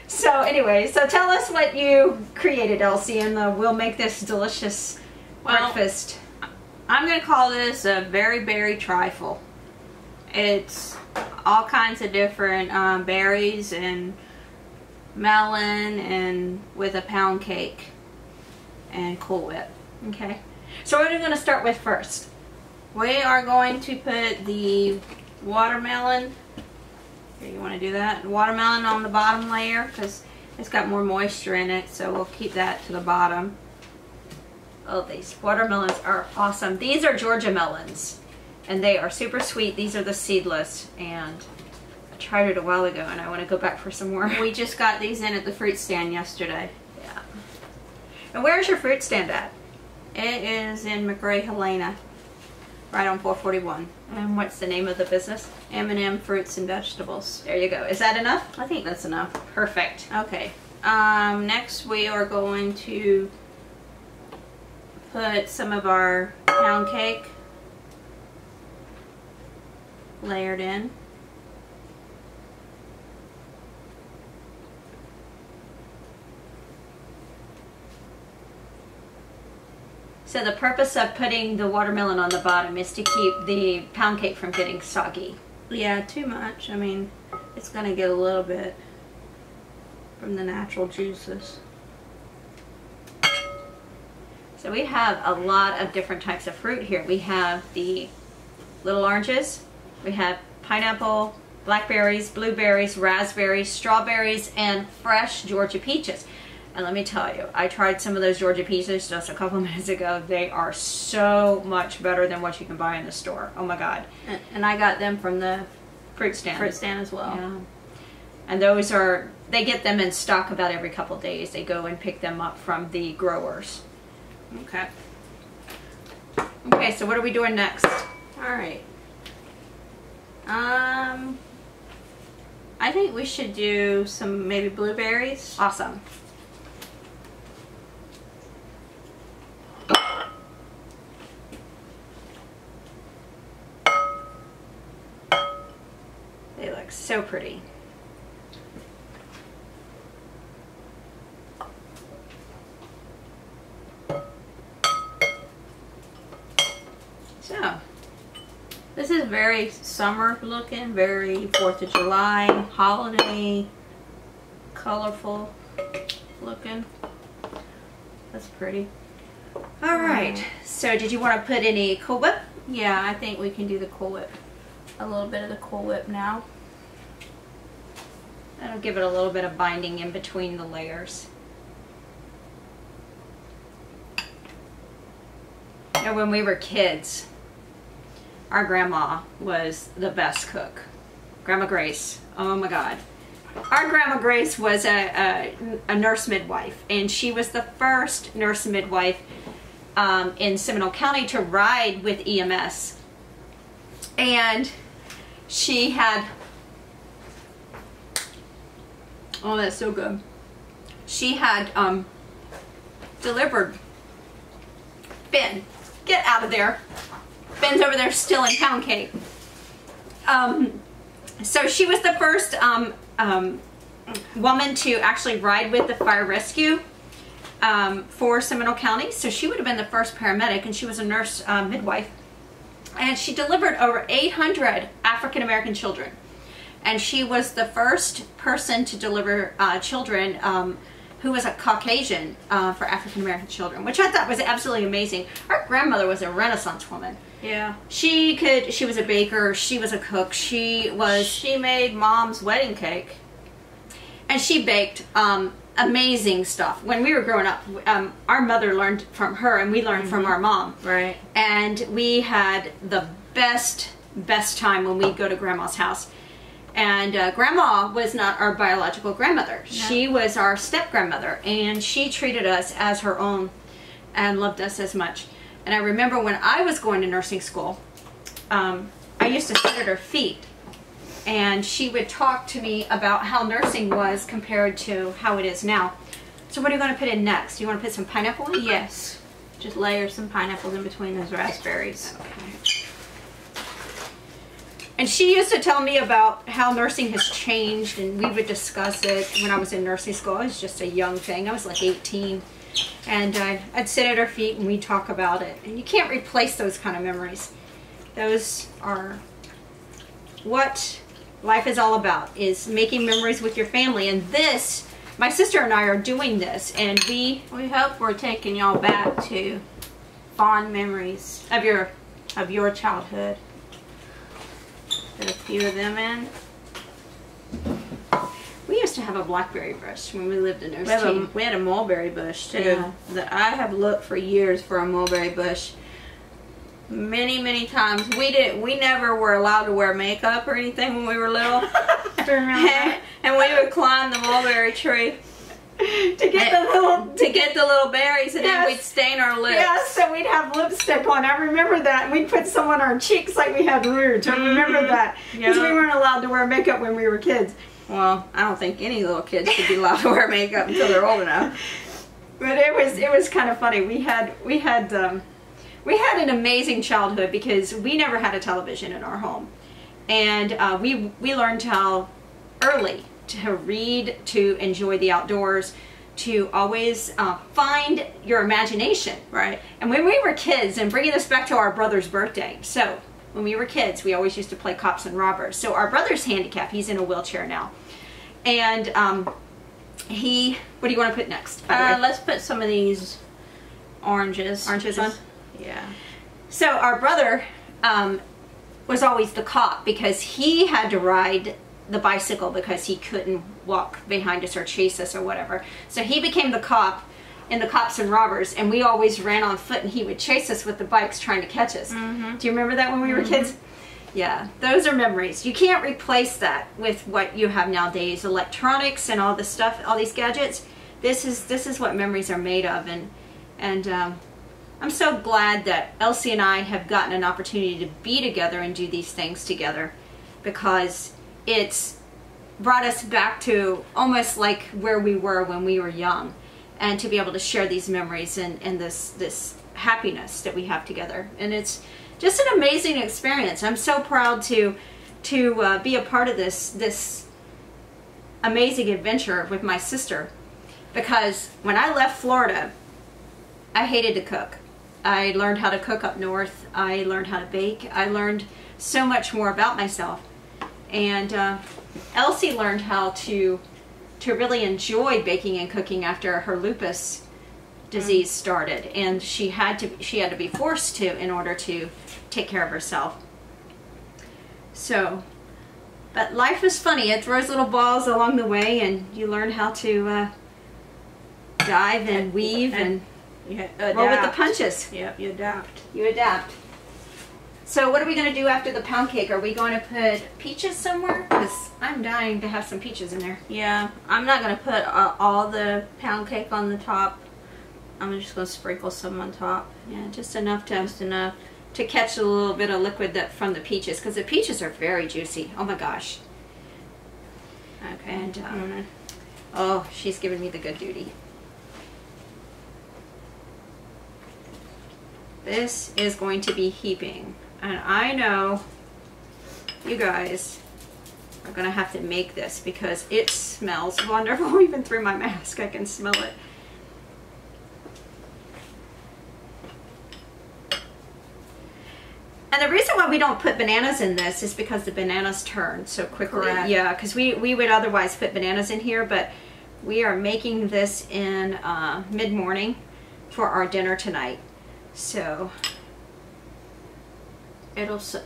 So anyway, so tell us what you created, Elsie, and we'll make this delicious breakfast. I'm going to call this a berry trifle. It's all kinds of different berries and melon, and with a pound cake and Cool Whip. Okay. So what are we going to start with first? We are going to put the watermelon. Here, you want to do that? Watermelon on the bottom layer because it's got more moisture in it, so we'll keep that to the bottom. Oh, these watermelons are awesome. These are Georgia melons, and they are super sweet. These are the seedless, and I tried it a while ago, and I want to go back for some more. We just got these in at the fruit stand yesterday. Yeah. And where's your fruit stand at? It is in McRae, Helena, right on 441. And what's the name of the business? M&M Fruits and Vegetables. There you go. Is that enough? I think that's enough. Perfect. Okay. Next we are going to put some of our pound cake layered in. So the purpose of putting the watermelon on the bottom is to keep the pound cake from getting soggy. Yeah, too much. I mean, it's going to get a little bit from the natural juices. So we have a lot of different types of fruit here. We have the little oranges, we have pineapple, blackberries, blueberries, raspberries, strawberries, and fresh Georgia peaches. And let me tell you, I tried some of those Georgia peaches just a couple minutes ago. They are so much better than what you can buy in the store. Oh my God. And I got them from the fruit stand. Fruit stand as well. Yeah. And those are, they get them in stock about every couple days. They go and pick them up from the growers. Okay. Okay, so what are we doing next? Alright. I think we should do some maybe blueberries. Awesome. They look so pretty. So, this is very summer looking, very 4th of July, holiday, colorful looking. That's pretty. All right. So, did you want to put any Cool Whip? Yeah, I think we can do the Cool Whip. A little bit of the Cool Whip now. That'll give it a little bit of binding in between the layers. And when we were kids, our grandma was the best cook. Grandma Grace. Oh my God. Our Grandma Grace was a nurse midwife, and she was the first nurse midwife in Seminole County to ride with EMS. And she had, oh, that's so good. She had delivered Ben. Get out of there. Ben's over there stealing pound cake. So she was the first woman to actually ride with the fire rescue for Seminole County. So she would have been the first paramedic, and she was a nurse midwife. And she delivered over 800 African-American children. And she was the first person to deliver children who was a Caucasian for African-American children, which I thought was absolutely amazing. Our grandmother was a Renaissance woman. Yeah. She was a baker, she was a cook, she made Mom's wedding cake. And she baked amazing stuff. When we were growing up, our mother learned from her, and we learned from our mom. Right. And we had the best time when we go to Grandma's house. And Grandma was not our biological grandmother. No. She was our step-grandmother, and she treated us as her own and loved us as much. And I remember when I was going to nursing school, I used to sit at her feet, and she would talk to me about how nursing was compared to how it is now. So what are you going to put in next? Do you want to put some pineapple in? Yes. Just layer some pineapples in between those raspberries. Okay. And she used to tell me about how nursing has changed, and we would discuss it when I was in nursing school. I was just a young thing. I was like 18. And I'd sit at her feet and we'd talk about it. And you can't replace those kind of memories. Those are what life is all about, is making memories with your family. And this, my sister and I are doing this, and we hope we're taking y'all back to fond memories of your childhood. Put a few of them in. We used to have a blackberry bush when we lived in those. We had a mulberry bush too. Yeah. That I have looked for years for a mulberry bush. Many times. We never were allowed to wear makeup or anything when we were little. And we would climb the mulberry tree to get the little berries, and then we'd stain our lips. Yeah, so we'd have lipstick on. I remember that. And we'd put some on our cheeks like we had rouge. I remember that. Because we weren't allowed to wear makeup when we were kids. Well, I don't think any little kids should be allowed to wear makeup until they're old enough. But it was kind of funny. We had an amazing childhood because we never had a television in our home, and we learned how early to read, to enjoy the outdoors, to always find your imagination. Right. And when we were kids, and bringing this back to our brother's birthday, so when we were kids, we always used to play cops and robbers. So our brother's handicapped. He's in a wheelchair now. And what do you want to put next? Let's put some of these oranges. Oranges on? Yeah. So our brother was always the cop because he had to ride the bicycle because he couldn't walk behind us or chase us or whatever. So he became the cop in the Cops and Robbers, and we always ran on foot, and he would chase us with the bikes trying to catch us. Mm-hmm. Do you remember that when we were kids? Yeah, those are memories. You can't replace that with what you have nowadays, electronics and all this stuff, all these gadgets. This is what memories are made of, and I'm so glad that Elsie and I have gotten an opportunity to be together and do these things together, because it's brought us back to almost like where we were when we were young, and to be able to share these memories and this happiness that we have together. And it's just an amazing experience. I'm so proud to be a part of this amazing adventure with my sister, because when I left Florida, I hated to cook. I learned how to cook up north. I learned how to bake. I learned so much more about myself. And Elsie learned how to really enjoy baking and cooking after her lupus disease started, and she had to be forced to in order to take care of herself. So, but life is funny. It throws little balls along the way, and you learn how to dive and weave and roll with the punches. Yep, you adapt. You adapt. So what are we going to do after the pound cake? Are we going to put peaches somewhere? Because I'm dying to have some peaches in there. Yeah, I'm not going to put all the pound cake on the top. I'm just going to sprinkle some on top. Yeah, just enough to catch a little bit of liquid from the peaches, because the peaches are very juicy. Oh my gosh. Okay. And oh, she's giving me the good duty. This is going to be heaping. And I know you guys are going to have to make this because it smells wonderful. Even through my mask, I can smell it. And the reason why we don't put bananas in this is because the bananas turn so quickly. Correct. Yeah, because we would otherwise put bananas in here, but we are making this in mid-morning for our dinner tonight. So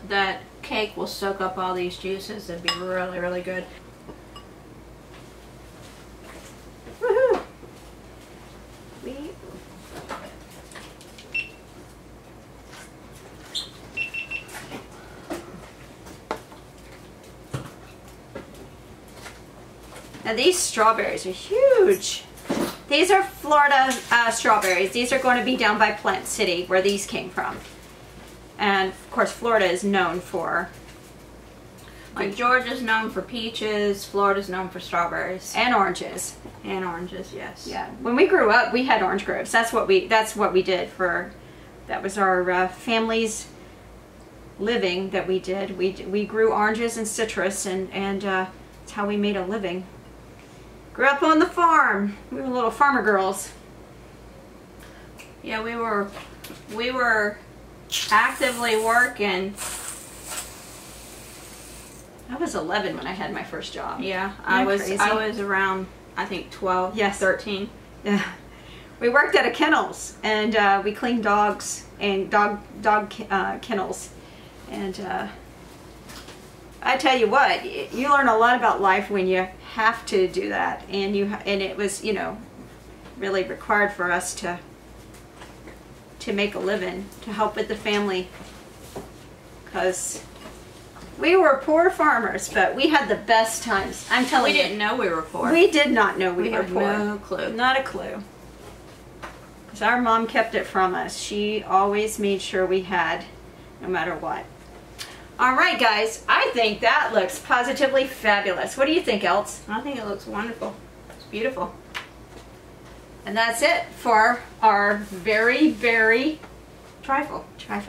that cake will soak up all these juices. It'd be really, really good. Woohoo! Now these strawberries are huge. These are Florida strawberries. These are going to be down by Plant City, where these came from. And of course, Florida is known for... Like Georgia's known for peaches, Florida's known for strawberries. And oranges. And oranges, yes. Yeah. When we grew up, we had orange groves. That's what we did for... That was our family's living that we did. We grew oranges and citrus, and that's how we made a living. Grew up on the farm. We were little farmer girls. Yeah, we were actively working. I was 11 when I had my first job. Yeah, I was around, I think 12, yes. 13. Yeah. We worked at a kennels, and we cleaned dogs and dog kennels. And I tell you what, you learn a lot about life when you have to do that, and it was, you know, really required for us to make a living, to help with the family, because we were poor farmers, but we had the best times. I'm telling you. We didn't know we were poor. We did not know we were had poor. No clue. Not a clue. Because our mom kept it from us. She always made sure we had, no matter what. All right, guys. I think that looks positively fabulous. What do you think, Elts? I think it looks wonderful. It's beautiful. And that's it for our very, very Trifle. trifle.